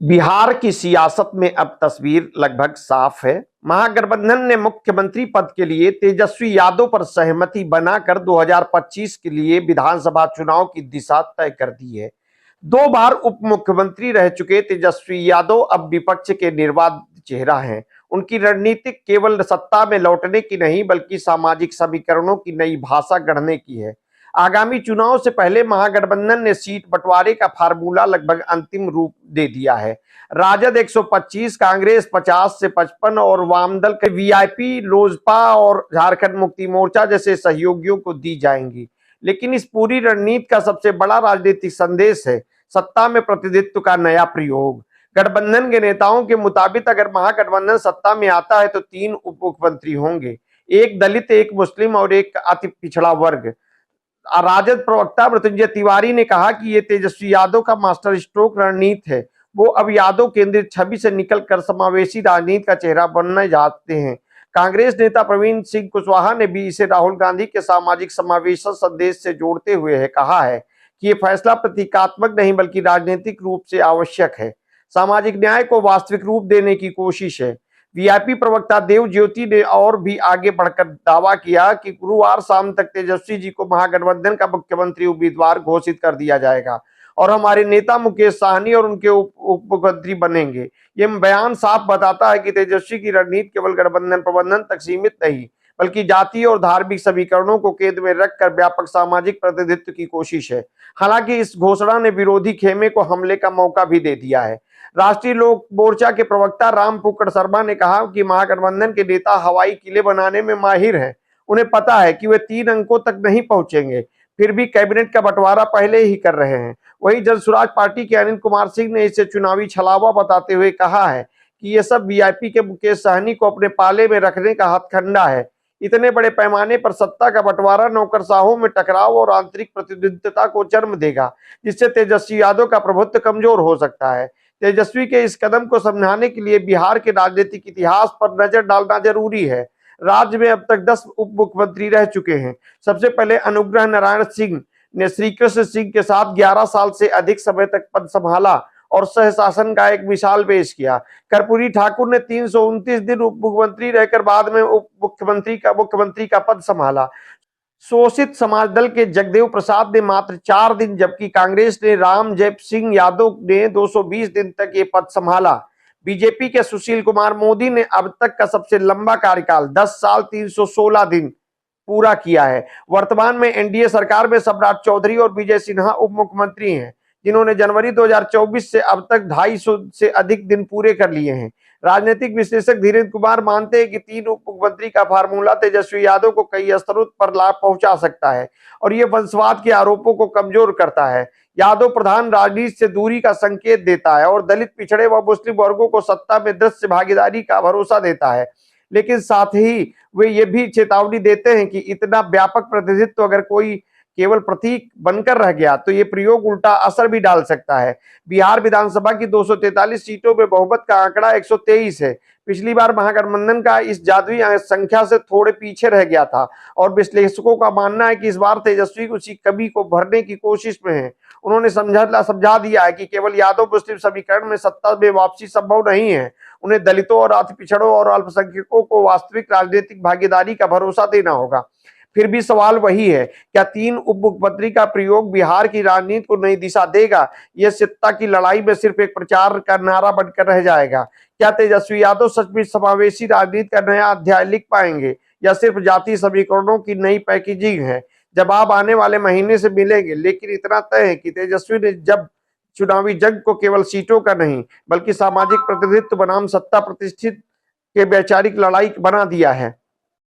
बिहार की सियासत में अब तस्वीर लगभग साफ है। महागठबंधन ने मुख्यमंत्री पद के लिए तेजस्वी यादव पर सहमति बनाकर 2025 के लिए विधानसभा चुनाव की दिशा तय कर दी है। 2 बार उप मुख्यमंत्री रह चुके तेजस्वी यादव अब विपक्ष के निर्वाध चेहरा हैं। उनकी रणनीति केवल सत्ता में लौटने की नहीं बल्कि सामाजिक समीकरणों की नई भाषा गढ़ने की है। आगामी चुनाव से पहले महागठबंधन ने सीट बंटवारे का फार्मूला लगभग अंतिम रूप दे दिया है। राजद 125, कांग्रेस 50 से 55 और वामदल के वीआईपी, लोजपा और झारखंड मुक्ति मोर्चा जैसे सहयोगियों को दी जाएंगी। लेकिन इस पूरी रणनीति का सबसे बड़ा राजनीतिक संदेश है सत्ता में प्रतिनिधित्व का नया प्रयोग। गठबंधन के नेताओं के मुताबिक अगर महागठबंधन सत्ता में आता है तो 3 उप मुख्यमंत्री होंगे, एक दलित, एक मुस्लिम और एक अति पिछड़ा वर्ग। राजद प्रवक्ता मृत्युंजय तिवारी ने कहा कि ये तेजस्वी यादव का मास्टर स्ट्रोक रणनीति है। वो अब यादव केंद्रित छवि से निकलकर समावेशी राजनीति का चेहरा बनने जाते हैं। कांग्रेस नेता प्रवीण सिंह कुशवाहा ने भी इसे राहुल गांधी के सामाजिक समावेश संदेश से जोड़ते हुए कहा है कि ये फैसला प्रतीकात्मक नहीं बल्कि राजनीतिक रूप से आवश्यक है। सामाजिक न्याय को वास्तविक रूप देने की कोशिश है। वीआईपी प्रवक्ता देव ज्योति ने और भी आगे बढ़कर दावा किया कि गुरुवार शाम तक तेजस्वी जी को महागठबंधन का मुख्यमंत्री उम्मीदवार घोषित कर दिया जाएगा और हमारे नेता मुकेश साहनी और उनके उप मुख्यमंत्री बनेंगे। ये बयान साफ बताता है कि तेजस्वी की रणनीति केवल गठबंधन प्रबंधन तक सीमित नहीं बल्कि जातीय और धार्मिक समीकरणों को केंद्र में रखकर व्यापक सामाजिक प्रतिनिधित्व की कोशिश है। हालांकि इस घोषणा ने विरोधी खेमे को हमले का मौका भी दे दिया है। राष्ट्रीय लोक मोर्चा के प्रवक्ता राम पुक्कड़ शर्मा ने कहा कि महागठबंधन के नेता हवाई किले बनाने में माहिर हैं। उन्हें पता है कि वे 3 अंकों तक नहीं पहुंचेंगे, फिर भी कैबिनेट का बंटवारा पहले ही कर रहे हैं। वहीं जनसुराज पार्टी के अनिल कुमार सिंह ने इसे चुनावी छलावा बताते हुए कहा है कि ये सब वीआईपी के मुकेश साहनी को अपने पाले में रखने का हथकंडा है। इतने बड़े पैमाने पर सत्ता का बंटवारा नौकरशाहों में टकराव और आंतरिक प्रतिद्वंदिता को जन्म देगा, जिससे तेजस्वी यादव का प्रभुत्व कमजोर हो सकता है। तेजस्वी के इस कदम को समझाने के लिए बिहार के राजनीतिक इतिहास पर नजर डालना जरूरी है। राज्य में अब तक 10 उप मुख्यमंत्री रह चुके हैं। सबसे पहले अनुग्रह नारायण सिंह ने श्रीकृष्ण सिंह के साथ 11 साल से अधिक समय तक पद संभाला और सह शासन का एक मिसाल पेश किया। कर्पूरी ठाकुर ने 329 दिन उप मुख्यमंत्री रहकर बाद में उप मुख्यमंत्री का पद संभाला। शोषित समाज दल के जगदेव प्रसाद ने मात्र 4 दिन, जबकि कांग्रेस ने रामजय सिंह यादव ने 220 दिन तक ये पद संभाला। बीजेपी के सुशील कुमार मोदी ने अब तक का सबसे लंबा कार्यकाल 10 साल 316 दिन पूरा किया है। वर्तमान में एनडीए सरकार में सम्राट चौधरी और विजय सिन्हा उप मुख्यमंत्री हैं, जिन्होंने जनवरी 2024 से अब तक 250 से अधिक दिन पूरे कर लिए हैं। राजनीतिक विश्लेषक धीरेन्द्र कुमार मानते हैं कि 3 उप मुख्यमंत्री का फार्मूला तेजस्वी यादव को कई स्तरों पर लाभ पहुंचा सकता है और ये वंशवाद के आरोपों को कमजोर करता है। यादव प्रधान राजनीति से दूरी का संकेत देता है और दलित, पिछड़े व मुस्लिम वर्गों को सत्ता में दृश्य भागीदारी का भरोसा देता है। लेकिन साथ ही वे ये भी चेतावनी देते हैं कि इतना व्यापक प्रतिनिधित्व अगर कोई केवल प्रतीक बनकर रह गया तो ये प्रयोग उल्टा असर भी डाल सकता है। बिहार विधानसभा की 243 सीटों में बहुमत का आंकड़ा 123 है। पिछली बार महागठबंधन का इस जादुई संख्या से थोड़े पीछे रह गया था और विश्लेषकों का मानना है कि इस बार तेजस्वी उसी कमी को भरने की कोशिश में है। उन्होंने समझा दिया है कि केवल यादव मुस्लिम समीकरण में सत्ता में वापसी संभव नहीं है। उन्हें दलितों और अति पिछड़ों और अल्पसंख्यकों को वास्तविक राजनीतिक भागीदारी का भरोसा देना होगा। फिर भी सवाल वही है, क्या 3 उप मुख्यमंत्री का प्रयोग बिहार की राजनीति को नई दिशा देगा? यह सत्ता की लड़ाई में सिर्फ एक प्रचार का नारा बनकर रह जाएगा? क्या तेजस्वी यादव सच में समावेशी राजनीति का नया अध्याय लिख पाएंगे या सिर्फ जातीय समीकरणों की नई पैकेजिंग है? जवाब आने वाले महीने से मिलेंगे, लेकिन इतना तय है कि तेजस्वी ने जब चुनावी जंग को केवल सीटों का नहीं बल्कि सामाजिक प्रतिनिधित्व बनाम सत्ता प्रतिष्ठित के वैचारिक लड़ाई बना दिया है।